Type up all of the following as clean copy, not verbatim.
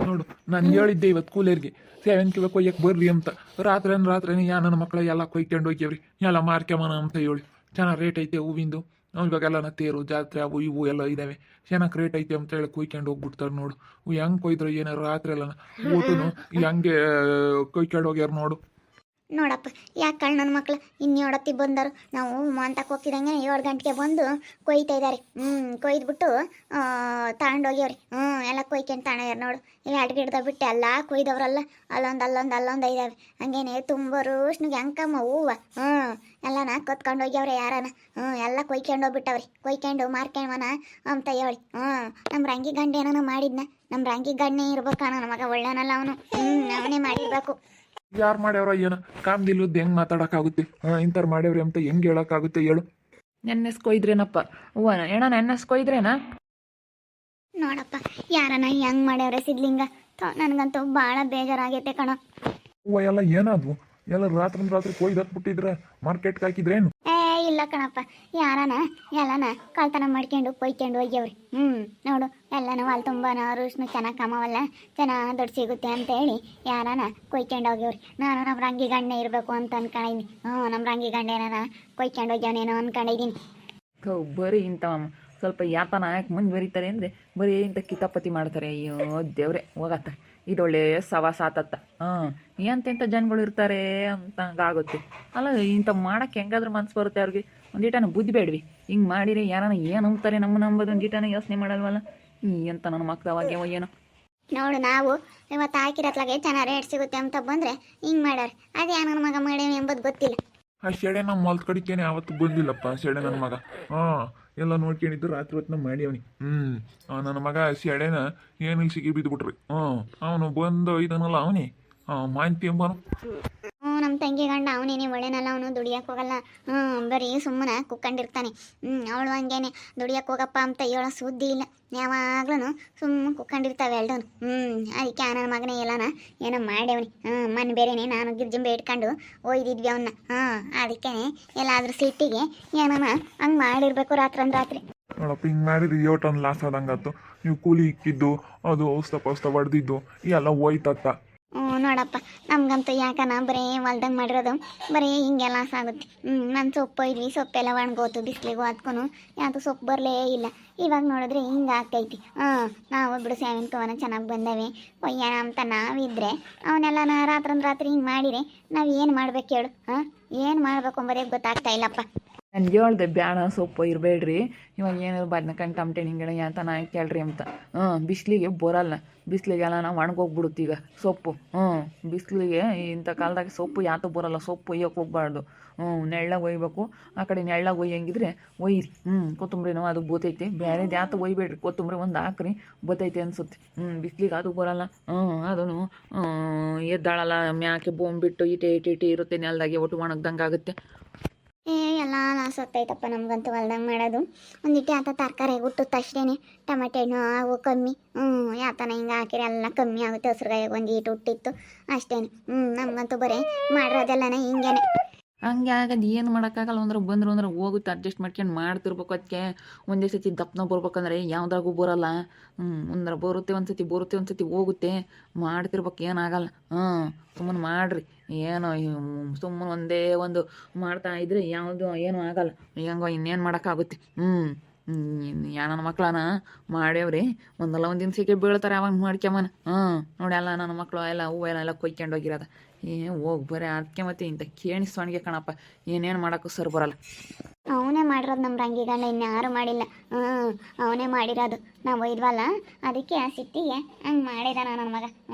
ನೋಡು ನಾನು ಹೇಳಿದ್ದೆ ಇವತ್ತು ಕೂಲರ್ಗೆ ಸೇವಂತಿಗೆ ಕೊಯ್ಯಕ್ಕೆ ಬರ್ರಿ ಅಂತ. ರಾತ್ರಿನೇ ಯಾ ನನ್ನ ಮಕ್ಕಳ ಎಲ್ಲ ಕೊಯ್ಕೊಂಡು ಹೋಗ್ಯವ್ರಿ, ಎಲ್ಲ ಮಾರ್ಕೆಮನ ಅಂತ ಹೇಳಿ. ಚೆನ್ನಾಗಿ ರೇಟ್ ಐತೆ ಹೂವಿಂದು. ಇವಾಗೆಲ್ಲ ತೇರು ಜಾತ್ರೆ ಅವು ಇವು ಎಲ್ಲ ಇದಾವೆ, ಚೆನ್ನಾಗಿ ರೇಟ್ ಐತೆ ಅಂತ ಹೇಳಿ ಕೊಯ್ಕೊಂಡು ಹೋಗ್ಬಿಡ್ತಾರೆ ನೋಡು. ಹೆಂಗೆ ಕೊಯ್ದ್ರು ಏನಾರು ರಾತ್ರಿ ಎಲ್ಲ ಊಟನು ಹೆಂಗೆ ಕೊಯ್ಕೊಂಡು ಹೋಗ್ಯಾರ ನೋಡು. ನೋಡಪ್ಪ ಯಾಕೆ ಕಳ್ ನನ್ನ ಮಕ್ಳು ಇನ್ನೇಳತ್ತಿ ಬಂದರು. ನಾವು ಮಂತಕ್ಕೆ ಹೋಗ್ತಿದ್ದಂಗೆ 7 ಗಂಟೆಗೆ ಬಂದು ಕೊಯ್ತಾ ಇದ್ದಾರೆ. ಕೊಯ್ದುಬಿಟ್ಟು ತಗೊಂಡೋಗ್ಯವ್ರಿ. ಎಲ್ಲ ಕೊಯ್ಕೊಂಡು ತಗೊಂಡೋಗ್ಯಾರ ನೋಡು. ಇವು 2 ಗಿಡದ ಬಿಟ್ಟು ಎಲ್ಲ ಕೊಯ್ದವ್ರಲ್ಲ, ಅಲ್ಲೊಂದು ಇದಾವೆ. ಹಂಗೇನೆ ತುಂಬೋರು ಉಷ್ಣಿಗೆ ಅಂಕಮ್ಮ ಹೂವು ಎಲ್ಲನ ಕೊತ್ಕೊಂಡು ಹೋಗ್ಯವ್ರೆ ಯಾರನ. ಎಲ್ಲ ಕೊಯ್ಕೊಂಡು ಹೋಗ್ಬಿಟ್ಟವ್ರಿ. ಕೊಯ್ಕೊಂಡು ಮಾರ್ಕೊಂಡ್ಮನ ಅಂತ ಹೇಳಿ. ನಮ್ಮ ರಂಗಿ ಗಂಡ ಏನೋ ಮಾಡಿದ್ನ. ನಮ್ಮ ರಂಗಿ ಗಂಡನೇ ಇರ್ಬೇಕ ನನ್ನ ಮಗ, ಒಳ್ಳೆನಲ್ಲ ಅವನು. ಅವನೇ ಮಾಡಿರ್ಬೇಕು. ಯಾರು ಮಾಡ್ಯಾವ್ರ ಏನೋ ಕಾಮ್ದಿಲ್ಲದ್ದು ಹೆಂಗೆ ಮಾತಾಡೋಕ್ಕಾಗುತ್ತೆ? ಇಂಥವ್ರು ಮಾಡ್ಯಾವ್ರಿ ಅಂತ ಹೆಂಗೆ ಹೇಳೋಕ್ಕಾಗುತ್ತೆ ಹೇಳು? ನೆನ್ನೆಸ್ಕೊಯ್ದ್ರೇನಪ್ಪ ಹೂವ ಏನ ನೆನ್ನೆಸ್ಕೊಯ್ದ್ರೇನಾ? ನೋಡಪ್ಪ ಯಾರನ ಹೆಂಗ್ ಮಾಡ್ಯಾವ್ರೆ ಸಿದ್ಲಿಂಗ. ನನಗಂತೂ ಭಾಳ ಬೇಜಾರಾಗೈತೆ ಕಣ. ಹೂವು ಎಲ್ಲ ಏನಾದ್ವು? ಎಲ್ಲ ರಾತ್ರಿ ಕೊಯ್ದು ಹಾಕ್ಬಿಟ್ಟಿದ್ರೆ ಮಾರ್ಕೆಟ್ಗೆ ಹಾಕಿದ್ರೇನು? ಇಲ್ಲ ಕಣಪ್ಪ, ಯಾರನ ಎಲ್ಲನ ಕಳ್ತನ ಮಾಡ್ಕೊಂಡು ಕೊಯ್ಕೊಂಡು ಹೋಗ್ಯವ್ರಿ. ನೋಡು ಎಲ್ಲನೂ ಅಲ್ಲಿ ತುಂಬಾನ ಅರುಷ್ನು ಚೆನ್ನಾಗಿ ಕಮ್ಮವಲ್ಲ, ಚೆನ್ನಾಗಿ ದುಡ್ಡು ಸಿಗುತ್ತೆ ಅಂತ ಹೇಳಿ ಯಾರನ ಕೊಯ್ಕೊಂಡು ಹೋಗ್ಯವ್ರಿ. ನಾನು ನಮ್ಮ ರಂಗಿ ಗಂಡ ಇರಬೇಕು ಅಂತ ಅನ್ಕೊಂಡಿದ್ದೀನಿ. ನಮ್ಮ ರಂಗಿ ಗಂಡ ಏನಾರ ಕೊಯ್ಕೊಂಡು ಹೋಗ್ಯವನೇನೋ ಅನ್ಕೊಂಡಿದ್ದೀನಿ. ಬರೀ ಇಂಥವ ಸ್ವಲ್ಪ ಯಾತನ ಯಾಕೆ ಮುಂದೆ ಬರೀತಾರೆ ಅಂದರೆ ಬರೀ ಇಂಥ ಕಿತಾಪತಿ ಮಾಡ್ತಾರೆ. ಅಯ್ಯೋ ದೇವ್ರೆ ಹೋಗತ್ತ, ಇದೊಳ್ಳೆ ಸವಾಸ ಆತತ್ತ. ಎಂತೆಂಥ ಜನಗಳು ಇರ್ತಾರೆ ಅಂತ ಆಗುತ್ತೆ ಅಲ್ಲ. ಇಂಥ ಮಾಡೋಕ್ಕೆ ಹೆಂಗಾದ್ರೂ ಮನ್ಸು ಬರುತ್ತೆ ಅವ್ರಿಗೆ. ಒಂದಿಟನ ಬುದ್ಧಿ ಬೇಡ್ವಿ. ಹಿಂಗೆ ಮಾಡಿರಿ ಯಾರನ ಏನು ನಂಬ್ತಾರೆ ನಮ್ಮ ನಂಬೋದು ಒಂದಿಟನ ಯೋಚನೆ ಮಾಡಲ್ವಲ್ಲ. ಎಂತ ನನ್ನ ಮಕ್ಳು ಅವಾಗ್ಯಾವ ಏನೋ. ನೋಡು ನಾವು ಇವತ್ತು ಹಾಕಿರತ್ಲಾಗೆ ಚೆನ್ನಾಗಿ ರೇಟ್ ಸಿಗುತ್ತೆ ಅಂತ ಬಂದರೆ ಹಿಂಗೆ ಮಾಡ್ಯಾರ. ಅದೇ ನನ್ನ ಮಗ ಮಾಡೇವಿ ಎಂಬುದು ಗೊತ್ತಿಲ್ಲ. ಆ ಶೆಡೆ ನಮ್ಮ ಹೊಲ್ದ ಕಡಿಕೇನೆ ಯಾವತ್ತು ಬಂದಿಲ್ಲಪ್ಪ ಶೆಡೆ ನನ್ನ ಮಗ. ಎಲ್ಲ ನೋಡ್ಕೊಂಡಿದ್ದು ರಾತ್ರಿ ಹೊತ್ತಿನ ಮಾಡಿ ಅವನಿ. ನನ್ನ ಮಗ ಶೆಡೆನ ಏನಿಲ್ಲ ಸಿಗಿ ಬಿದ್ದುಬಿಟ್ರಿ. ಅವನು ಬಂದು ಇದನ್ನಲ್ಲ ಅವನಿ ಮಾಹಿತಿ ಎಂಬನು. ನಮ್ಮ ತಂಗಿ ಗಂಡ ಅವನೇನೆ ಒಳ್ಳೆನಲ್ಲ. ಅವನು ದುಡಿಯಕ್ಕೆ ಹೋಗಲ್ಲ. ಬರೀ ಸುಮ್ಮನೆ ಕುಕ್ಕೊಂಡಿರ್ತಾನೆ. ಅವಳು ಹಂಗೇನೆ ದುಡಿಯಕ್ಕೆ ಹೋಗಪ್ಪ ಅಂತ ಹೇಳೋ ಸುದ್ದಿ ಇಲ್ಲ. ಯಾವಾಗ್ಲೂ ಸುಮ್ಮನೆ ಕುಕ್ಕೊಂಡಿರ್ತಾವೆ ಎರಡೂ. ಅದಕ್ಕೆ ನನ್ನ ಮಗನೇ ಎಲ್ಲನ ಏನೋ ಮಾಡ್ಯವನಿ. ಮನೆ ಬೇರೆನೆ ನಾನು ಗಿರ್ಜಂಬೆ ಇಟ್ಕೊಂಡು ಒಯ್ದಿದ್ವಿ ಅವನ್ನ. ಅದಕ್ಕೆ ಎಲ್ಲಾದ್ರೂ ಸಿಟ್ಟಿಗೆ ಏನನ ಹಂಗೆ ಮಾಡಿರ್ಬೇಕು ರಾತ್ರಿ. ನೋಡಪ್ಪ ಹಿಂಗೆ ಮಾಡಿದ್ರಿ ಯೋಟನ್ ಲಾಸ್ ಆದಂಗಾತು. ನೀವು ಕೂಲಿ ಇಕ್ಕಿದ್ದು ಅದು ಔಸ್ತ ಹೊಡೆದಿದ್ದು ಎಲ್ಲ ಹೋಯ್ತತ್ತ. ನೋಡಪ್ಪ ನಮ್ಗಂತೂ ಯಾಕನ ಬರೀ ಹೊಲ್ದಂಗೆ ಮಾಡಿರೋದು ಬರೀ ಹಿಂಗೆ ಲಾಸ್ ಆಗುತ್ತೆ. ನಾನು ಸೊಪ್ಪು ಇದ್ವಿ, ಸೊಪ್ಪೆಲ್ಲ ಒಣಗೋತು ಬಿಸಿಲಿಗೂ ಅದಕ್ಕೂ ಯಾವುದು ಸೊಪ್ಪು ಬರಲೇ ಇಲ್ಲ. ಇವಾಗ ನೋಡಿದ್ರೆ ಹಿಂಗೆ ಆಗ್ತೈತಿ. ನಾವು ಬಿಡು ಸೇವಂತಿಗೆ ಚೆನ್ನಾಗಿ ಬಂದವೆ ಕೊಯ್ಯೋಣ ಅಂತ ನಾವಿದ್ರೆ ಅವನ್ನೆಲ್ಲ ರಾತ್ರಿ ಹಿಂಗೆ ಮಾಡಿರಿ ನಾವು ಏನು ಮಾಡ್ಬೇಕು ಹೇಳು? ಏನು ಮಾಡಬೇಕು ಅಂಬರೇ ಗೊತ್ತಾಗ್ತಾ ಇಲ್ಲಪ್ಪ. ನಾನು ಹೇಳ್ದೆ ಬ್ಯಾಡ ಸೊಪ್ಪು ಇರಬೇಡ್ರಿ, ಇವಾಗ ಏನಾದ್ರು ಬದ್ನಕಾಯಿ ಟಮಟೆ ಹಿಂಗೆ ಅಂತ ನಾ ಕೇಳ್ರಿ ಅಂತ. ಬಿಸಿಲಿಗೆ ಬರಲ್ಲ, ಬಿಸಿಲಿಗೆಲ್ಲ ನಾವು ಒಣಗೋಗ್ಬಿಡುತ್ತೆ ಈಗ ಸೊಪ್ಪು. ಬಿಸಿಲಿಗೆ ಇಂಥ ಕಾಲದಾಗ ಸೊಪ್ಪು ಯಾತೂ ಬರಲ್ಲ. ಸೊಪ್ಪು ಒಯ್ಯೋಕೆ ಹೋಗ್ಬಾರ್ದು. ನೆಳ್ಳಾಗ ಒಯ್ಬೇಕು. ಆ ಕಡೆ ನೆಳ್ಳಾಗ ಒಯ್ಯಂಗಿದ್ರೆ ಒಯ್ಯಿರಿ. ಕೊತ್ತಂಬರಿನೂ ಅದು ಬೋತೈತೆ. ಬೇರೆದು ಯಾತು ಒಯ್ಬೇಡ್ರಿ, ಕೊತ್ತಂಬರಿ ಒಂದು ಹಾಕ್ರಿ ಬೋತೈತೆ ಅನ್ಸುತ್ತೆ. ಬಿಸಿಲಿಗೆ ಅದು ಬರಲ್ಲ. ಅದೂ ಎದ್ದಾಳಲ್ಲ ಮ್ಯಾಕೆ ಬೋಂಬಿಟ್ಟು ಇಟೆ ಇರುತ್ತೆ ನೆಲದಾಗೆ ಒಟ್ಟು ಒಣಗ್ದಂಗೆ ಆಗುತ್ತೆ. ಎಲ್ಲ ಲಾಸ್ ಆಗ್ತೈತಪ್ಪ ನಮ್ಗಂತೂ ಹೊಲ್ದಂಗೆ ಮಾಡೋದು. ಒಂದಿಟ್ಟು ಆತ ತರಕಾರಿ ಹುಟ್ಟುತ್ತೆ ಅಷ್ಟೇ. ಟೊಮೆಟೊ ಹಣ್ಣು ಅವು ಕಮ್ಮಿ. ಯಾತನ ಹಿಂಗೆ ಹಾಕಿರಿ ಎಲ್ಲ ಕಮ್ಮಿ ಆಗುತ್ತೆ. ಹಸ್ರುಗಾಯಿಗೆ ಒಂದು ಈಟು ಹುಟ್ಟಿತ್ತು ಅಷ್ಟೇ. ನಮ್ಗಂತೂ ಬರೀ ಮಾಡಿರೋದೆಲ್ಲನೇ ಹಿಂಗೇನೆ. ಹಂಗೆ ಆಗದು ಏನು ಮಾಡೋಕ್ಕಾಗಲ್ಲ. ಬಂದ್ರೆ ಹೋಗುತ್ತೆ, ಅಡ್ಜಸ್ಟ್ ಮಾಡ್ಕೊಂಡು ಮಾಡ್ತಿರ್ಬೇಕು. ಅದಕ್ಕೆ ಒಂದೇ ಸತಿ ದಪ್ಪನ ಬರ್ಬೇಕಂದ್ರೆ ಯಾವುದ್ರಾಗೂ ಬರೋಲ್ಲ. ಒಂದ್ರ ಬರುತ್ತೆ, ಒಂದು ಸತಿ ಹೋಗುತ್ತೆ. ಮಾಡ್ತಿರ್ಬೇಕು, ಏನಾಗಲ್ಲ. ಸುಮ್ಮನೆ ಮಾಡಿರಿ. ಏನೋ ಸುಮ್ಮನೆ ಒಂದೇ ಒಂದು ಮಾಡ್ತಾ ಇದ್ರೆ ಯಾವುದು ಏನೂ ಆಗಲ್ಲ. ಹೆಂಗೋ ಇನ್ನೇನು ಮಾಡೋಕ್ಕಾಗುತ್ತೆ. ನನ್ನ ಮಕ್ಳನ ಮಾಡ್ಯವ್ರಿ ಒಂದಲ್ಲ ಒಂದು ದಿನಸಿಗೆ ಬೀಳ್ತಾರೆ. ಅವಾಗ ಮಾಡ್ಕೊಂಬನ. ನೋಡಿ ಎಲ್ಲ ನನ್ನ ಮಕ್ಕಳು ಎಲ್ಲ ಹೂವೆಲ್ಲ ಕೊಯ್ಕೊಂಡು ಹೋಗಿರೋದ. ಹೋಗಿ ಬರೀ ಅದಕ್ಕೆ ಮತ್ತೆ ಇಂಥ ಕೇಣಿಸ್ವಣಿಗೆ ಕಣಪ್ಪ. ಏನೇನು ಮಾಡೋಕ್ಕೂ ಸರಿ ಬರಲ್ಲ. ಅವನೇ ಮಾಡಿರೋದು ನಮ್ಮ ರಂಗಿ ಗಂಡ, ಇನ್ಯಾರು ಮಾಡಿಲ್ಲ. ಅವನೇ ಮಾಡಿರೋದು. ನಾವು ಒಯ್ದ್ವಲ್ಲ ಅದಕ್ಕೆ ಆ ಸಿಟ್ಟಿಗೆ ಹಂಗೆ ಮಾಡಿದಾನ ನನ್ನ ಮಗ.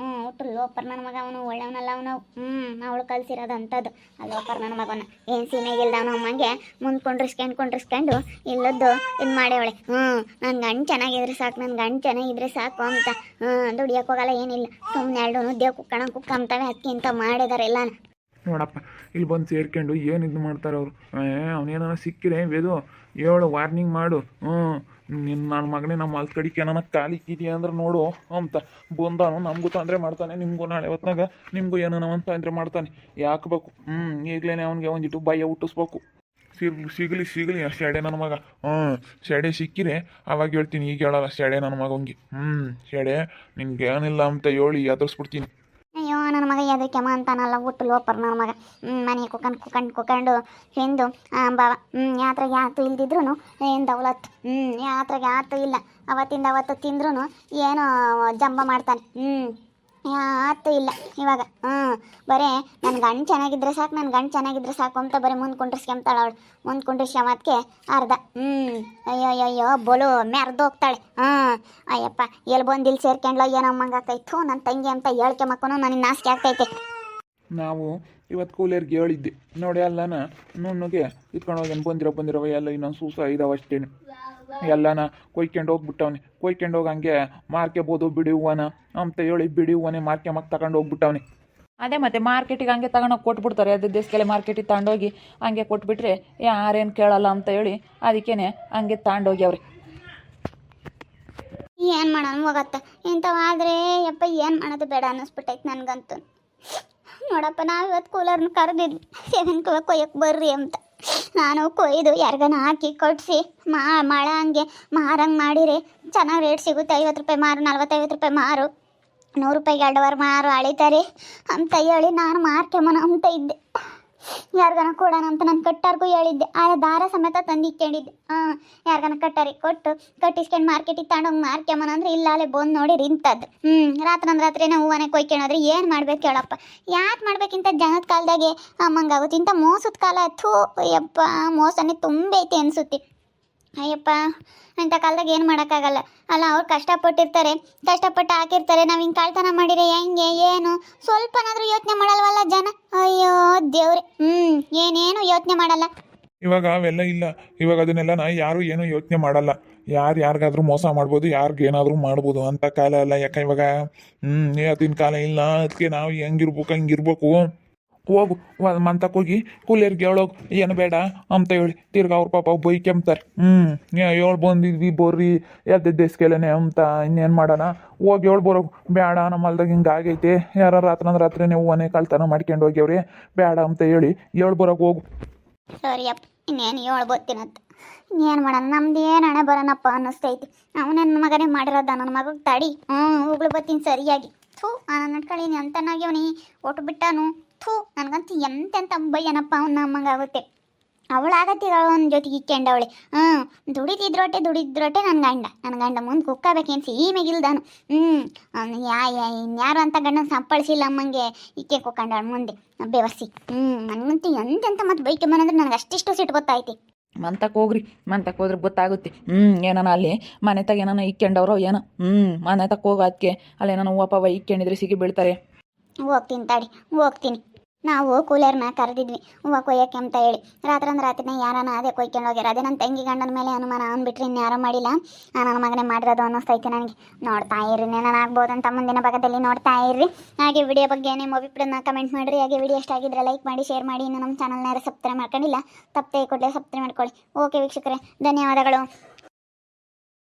ಒಟ್ಟು ಲೋಪರ್ ನನ್ನ ಮಗ ಅವನು. ಒಳ್ಳೆಯವನಲ್ಲ ಅವನು. ಅವಳು ಕಲಿಸಿರೋದು ಅಂಥದ್ದು ಆ ಲೋಪರ್ ನನ್ನ ಮಗನ. ಏನು ಸೀಮೆಗಿಲ್ದವನು ಅಮ್ಮಂಗೆ ಮುಂದೆ ಕೊಂಡಿಸ್ಕೊಂಡು ಇಲ್ಲದ್ದು ಇದು ಮಾಡ್ಯವಳೆ. ನನ್ನ ಗಂಡು ಚೆನ್ನಾಗಿದ್ರೆ ಸಾಕು ಅಂತ ದುಡಿಯೋಕೆ ಹೋಗಲ್ಲ, ಏನಿಲ್ಲ. ಸುಮ್ಮನೆ ಎರಡು ದೇವ್ ಕುಕ್ಕಂತವೆ ಅದಕ್ಕಿಂತ ಮಾಡಿದಾರೆ ಎಲ್ಲ. ನೋಡಪ್ಪ ಇಲ್ಲಿ ಬಂದು ಸೇರ್ಕೊಂಡು ಏನು ಇದು ಮಾಡ್ತಾರೆ ಅವರು. ಅವನೇನ ಸಿಕ್ಕಿರೆ ವೇದು ಹೇಳು, ವಾರ್ನಿಂಗ್ ಮಾಡು. ನನ್ನ ಮಗನೇ ನಮ್ಮ ಹೊಲ್ದ ಕಡಿಕೆ ಏನಾನ ಕಾಲಿಕ್ಕಿದೆಯಾ ಅಂದ್ರೆ ನೋಡು ಅಂತ ಬಂದಾನು. ನಮಗೂ ತೊಂದರೆ ಮಾಡ್ತಾನೆ, ನಿಮಗೂ ನಾಳೆ ಹೊತ್ನಾಗ ನಿಮಗೂ ಏನೋ ಒಂದು ತೊಂದರೆ ಮಾಡ್ತಾನೆ. ಯಾಕಬೇಕು? ಈಗಲೇ ಅವನಿಗೆ ಒಂದಿಟ್ಟು ಭಯ ಹುಟ್ಟಿಸ್ಬೇಕು. ಸಿಗಲಿ ಶೆಡೆ ನನ್ನ ಮಗ. ಶೆಡೆ ಸಿಕ್ಕಿರೆ ಅವಾಗ ಹೇಳ್ತೀನಿ, ಈಗ ಹೇಳಲ್ಲ ಶೆಡೆ ನನ್ನ ಮಗಂಗೆ. ಶೆಡೆ ನಿನ್ಗೆ ಏನಿಲ್ಲ ಅಂತ ಹೇಳಿ ಎದುರಿಸ್ಬಿಡ್ತೀನಿ. ಅಯ್ಯೋ ನನ್ನ ಮಗ ಯಾವ್ದು ಕೆಮ ಅಂತಾನಲ್ಲ ಒಟ್ಟು ಲೋಪರ್ ನನ್ನ ಮಗ. ಮನೆ ಕುಕೊಂಡು ಹಿಂದು ಬಾವ ಯಾತ್ರೆಗೆ ಆತು ಇಲ್ದಿದ್ರು ಏನು ದೌಲತ್ತು. ಯಾತ್ರೆಗೆ ಆತು ಇಲ್ಲ, ಅವತ್ತಿಂದ ಅವತ್ತು ತಿಂದ್ರೂ ಏನೋ ಜಂಬ ಮಾಡ್ತಾನೆ. ಆತು ಇಲ್ಲ ಇವಾಗ. ಬರೇ ನನ್ನ ಗಂಡು ಚೆನ್ನಾಗಿದ್ರೆ ಸಾಕು ಅಂತ ಬರೀ ಮುಂದೆ ಕುಂಡ್ರಿಸ್ಕೊಂತಾಳೆ ಅವಳು. ಮುಂದೆ ಕುಂಡ್ರಿಸ್ಕೊಂಬದಕ್ಕೆ ಅರ್ಧ ಅಯ್ಯೋ ಬೋಲು ಮೆರ್ದೋಗ್ತಾಳೆ. ಅಯ್ಯಪ್ಪ ಎಲ್ಲಿ ಬಂದು ಇಲ್ಲಿ ಸೇರ್ಕೊಂಡ್ಲೋ ಏನೋ ಅಮ್ಮಂಗಾಗ್ತೈತು ನನ್ನ ತಂಗಿ ಅಂತ ಹೇಳ್ಕೊಂಬಕ್ಕೂ ನನಗೆ ನಾಚಿಕೆ ಆಗ್ತೈತೆ. ನಾವು ಇವತ್ತು ಕೂಲಿಯರ್ಗೆ ಹೇಳಿದ್ದೆ ನೋಡಿ, ಎಲ್ಲನ ನುಣ್ಣಗೆ ಇಟ್ಕೊಂಡು ಹೋಗಿ ಬಂದಿರವ ಎಲ್ಲ ಇನ್ನೊಂದು ಸೂಸ ಇದಾವೆ ಅಷ್ಟೇನು. ಎಲ್ಲನ ಕೊಯ್ಕೊಂಡು ಹೋಗ್ಬಿಟ್ಟವನೆ. ಕೊಯ್ಕೊಂಡು ಹೋಗಿ ಹಂಗೆ ಮಾರ್ಕೆಬೋದು ಬಿಡಿ ಹೂವನ ಅಂತ ಹೇಳಿ ಬಿಡಿ ಹೂವನೇ ಮಾರ್ಕೆಮಕ್ಕೆ ತಗೊಂಡು ಹೋಗ್ಬಿಟ್ಟವನೆ. ಅದೇ ಮತ್ತೆ ಮಾರ್ಕೆಟಿಗೆ ಹಂಗೆ ತಗೊಂಡೋಗಿ ಕೊಟ್ಬಿಡ್ತಾರೆ. ಅದು ದೇಶಕ್ಕೆಲ್ಲ ಮಾರ್ಕೆಟಿಗೆ ತಗೊಂಡೋಗಿ ಹಂಗೆ ಕೊಟ್ಬಿಟ್ರೆ ಯಾರೇನು ಕೇಳಲ್ಲ ಅಂತ ಹೇಳಿ ಅದಕ್ಕೇನೆ ಹಂಗೆ ತಗೊಂಡೋಗ್ಯವ್ರಿ. ಏನು ಮಾಡೋಣ ಹೋಗತ್ತ ಇಂಥವಾದ್ರೆ ಯಪ್ಪ ಏನು ಮಾಡೋದು ಬೇಡ ಅನ್ನಿಸ್ಬಿಟ್ಟೈತೆ ನನಗಂತೂ. ನೋಡಪ್ಪ ನಾವು ಇವತ್ತು ಕೂಲರ್ನ ಕರೆದಿದ್ವಿ ಸೇವೆನ್ಕುವೆ ಕೊಯ್ಯಕ್ಕೆ ಬರ್ರಿ ಅಂತ. ನಾನು ಕೊಯ್ದು ಯಾರಿಗಾನ ಹಾಕಿ ಕೊಡಿಸಿ ಮಳ ಹಂಗೆ ಮಾರಂಗೆ ಮಾಡಿರಿ ಚೆನ್ನಾಗಿ ರೇಟ್ ಸಿಗುತ್ತೆ. 50 ರೂಪಾಯಿ ಮಾರು, 40-50 ರೂಪಾಯಿ ಮಾರು, 100 ರೂಪಾಯಿಗೆ 2 ವಾರ ಮಾರು ಅಳಿತಾರೆ ಅಂತ ಹೇಳಿ ನಾನು ಮಾರ್ಕೆಮನ ಅಂತ ಇದ್ದೆ. ಯಾರಿಗಾನ ಕೊಡೋಣ ಅಂತ ನಾನು ಕಟ್ಟಾರ್ಗೂ ಹೇಳಿದ್ದೆ. ಆ ದಾರ ಸಮೇತ ತಂದು ಇಕ್ಕೊಂಡಿದ್ದೆ. ಯಾರಿಗಾನ ಕಟ್ಟಾರಿಗೆ ಕೊಟ್ಟು ಕಟ್ಟಿಸ್ಕೊಂಡು ಮಾರ್ಕೆಟಿಗೆ ತಗೊಂಡೋಗಿ ಮಾರ್ಕೆಮನ ಅಂದ್ರೆ ಇಲ್ಲ ಅಲ್ಲೇ ಬಂದು ನೋಡಿ ಇಂಥದ್ದು. ರಾತ್ರಿನೇ ಹೂವನೇ ಕೊಯ್ಕೊಳೋದ್ರೆ ಏನು ಮಾಡ್ಬೇಕು ಹೇಳಪ್ಪ? ಯಾಕೆ ಮಾಡ್ಬೇಕಿಂತ ಜನದ ಕಾಲದಾಗೆ ಅಮ್ಮಂಗಾಗುತ್ತೆ. ಇಂಥ ಮೋಸದ ಕಾಲ ಥೂ ಅಯ್ಯಪ್ಪ, ಮೋಸನೇ ತುಂಬ ಐತೆ ಅನಿಸುತ್ತೆ. ಅಯ್ಯಪ್ಪ ಇಂಥ ಕಾಲದಾಗ ಏನು ಮಾಡೋಕ್ಕಾಗಲ್ಲ ಅಲ್ಲ. ಅವ್ರು ಕಷ್ಟಪಟ್ಟಿರ್ತಾರೆ, ಕಷ್ಟಪಟ್ಟು ಹಾಕಿರ್ತಾರೆ. ನಾವು ಹಿಂಗೆ ಕಳ್ತನ ಮಾಡಿದ್ರೆ ಹೆಂಗೆ ಏನು ಸ್ವಲ್ಪನಾದರೂ ಯೋಚನೆ ಮಾಡಲ್ವಲ್ಲ ಜನ. ಅಯ್ಯೋ ದೇವ್ರೆ, ಏನೇನು ಯೋಚನೆ ಮಾಡಲ್ಲ. ಇವಾಗ ಅವೆಲ್ಲ ಇಲ್ಲ. ಇವಾಗ ಅದನ್ನೆಲ್ಲ ಯಾರು ಏನೂ ಯೋಚನೆ ಮಾಡಲ್ಲ. ಯಾರಿಗಾದ್ರೂ ಮೋಸ ಮಾಡ್ಬೋದು, ಯಾರಿಗೇನಾದ್ರೂ ಮಾಡ್ಬೋದು ಅಂತ ಕಾಲ ಅಲ್ಲ. ಯಾಕೆ ಇವಾಗ ಅದನ್ನ ಕಾಲ ಇಲ್ಲ. ಅದಕ್ಕೆ ನಾವು ಹಂಗಿರ್ಬೇಕು. ಹೋಗು ಮಂತಕ್ಕೆ ಹೋಗಿ ಕೂಲಿಯರ್ಗೆ ಹೇಳೋಗು ಏನು ಬೇಡ ಅಂತ ಹೇಳಿ. ತಿರ್ಗಿ ಅವ್ರ ಪಾಪ ಬೈಕೆಂಬ್ತಾರೆ. ಹೇಳಿ ಬಂದಿದ್ವಿ ಬರ್ರಿ ಎದ್ದ ದೇಶಕ್ಕೆಲ್ಲನೆ ಅಂತ. ಇನ್ನೇನು ಮಾಡೋಣ, ಹೋಗಿ ಬರೋಗು. ಬೇಡ ನಮ್ಮ ಹೊಲ್ದಾಗ ಹಿಂಗೆ ಆಗೈತೆ, ಯಾರು ರಾತ್ರಿನೇ ಹೂವನೇ ಕಳ್ತನ ಮಾಡ್ಕೊಂಡು ಹೋಗ್ಯವ್ರಿ, ಬೇಡ ಅಂತ ಹೇಳಿ ಬರೋಕೆ ಹೋಗು. ಸರಿಯಪ್ಪ, ಇನ್ನೇನು ಹೇಳ್ಬೋತೀನಂತ. ಇನ್ನೇನು ಮಾಡೋಣ, ನಮ್ದು ಏನು ಹಣೆ ಬರೋಣಪ್ಪ ಅನ್ನಿಸ್ತೈತಿ. ನಾವು ನನ್ನ ಮಗನೇ ಮಾಡಿರೋದ, ನನ್ನ ಮಗಗೆ ತಡಿ ಹೋಗ್ಳು ಬತ್ತೀನಿ ಸರಿಯಾಗಿ. ಥೂ ನಾನು ನಡ್ಕೊಳ್ಳೀನಿ ಅಂತನಾಗ್ಯವನಿ ಒಟ್ಟು ಬಿಟ್ಟಾನು. ಥೂ ನನಗಂತೂ ಎಂತೆಂತ ಬಯ್ಯನಪ್ಪ ಅವನ ಅಮ್ಮಂಗಾಗುತ್ತೆ. ಅವಳಾಗತ್ತೀಗ ಅವನ ಜೊತೆಗೆ ಇಕ್ಕೊಂಡವಳೆ. ದುಡಿದ್ರೊಟ್ಟೆ ನನ್ನ ಗಂಡ ಮುಂದೆ ಕುಕ್ಕಬೇಕೇನು ಸೀಮೆಗಿಲ್ದಾನು. ಇನ್ಯಾರು ಅಂತ ಗಂಡನ ಸಂಪಳಿಸಿಲ್ಲ ಅಮ್ಮಂಗೆ ಇಕ್ಕೆ ಕುಕ್ಕಂಡವಳು ಮುಂದೆ ಬೆವರ್ಸಿ. ನನಗಂತೂ ಎಂತೆಂತ ಮತ್ತು ಬೈಕೆ ಮನಂದ್ರೆ ನನಗೆ ಅಷ್ಟಿಷ್ಟು ಸಿಟ್ಟು ಗೊತ್ತಾಯ್ತಿ. ಮಂತಕ್ಕೆ ಹೋದ್ರೆ ಗೊತ್ತಾಗುತ್ತೆ. ಏನಾನ ಅಲ್ಲಿ ಮನೆ ತಗ ಏನಾನ ಇಕ್ಕೊಂಡವ್ರೋ ಏನೋ. ಮನೆ ತಕ್ಕ ಹೋಗೋ ಅದಕ್ಕೆ ಅಲ್ಲೇನಾನ ಹೂವು ಪವ ಇಕ್ಕೊಂಡಿದ್ರೆ ಸಿಗಿ ಬೀಳ್ತಾರೆ. ಹೋಗ್ತೀನಿ. ನಾವು ಕೂಲರ್ನ ಕರೆದಿದ್ವಿ ಹೂವು ಕೊಯ್ಯಕ್ಕೆ ಅಂತ ಹೇಳಿ. ರಾತ್ರಿನೇ ಯಾರನ್ನ ಅದೇ ಕೊಯ್ಕೊಂಡು ಹೋಗ್ಯಾರ. ಅದೇ ನನ್ನ ತಂಗಿ ಗಂಡನ ಮೇಲೆ ಅನುಮಾನ ಅಂದ್ಬಿಟ್ರೆ ಇನ್ಯಾರೋ ಮಾಡಿಲ್ಲ, ನನ್ನ ಮಗನೇ ಮಾಡಿರೋದು ಅನ್ನಿಸ್ತೈತೆ ನನಗೆ. ನೋಡ್ತಾ ಇರ್ರಿ, ನಾನು ಆಗ್ಬೋದಂತ ಮುಂದಿನ ಭಾಗದಲ್ಲಿ ನೋಡ್ತಾ ಇರ್ರಿ. ಹಾಗೆ ವಿಡಿಯೋ ಬಗ್ಗೆ ನಿಮ್ಮ ಅಭಿಪ್ರಾಯನ ಕಮೆಂಟ್ ಮಾಡಿರಿ. ಹಾಗೆ ವಿಡಿಯೋ ಇಷ್ಟ ಆಗಿದ್ರೆ ಲೈಕ್ ಮಾಡಿ, ಶೇರ್ ಮಾಡಿ. ಇನ್ನು ನಮ್ಮ ಚಾನಲ್ನ ಸಬ್ಸ್ಕ್ರೈಬ್ ಮಾಡ್ಕೊಂಡಿಲ್ಲ ತಪ್ಪದೆ ಕೂಡಲೇ ಸಬ್ಸ್ಕ್ರೈಬ್ ಮಾಡ್ಕೊಳ್ಳಿ. ಓಕೆ ವೀಕ್ಷಕರೇ, ಧನ್ಯವಾದಗಳು.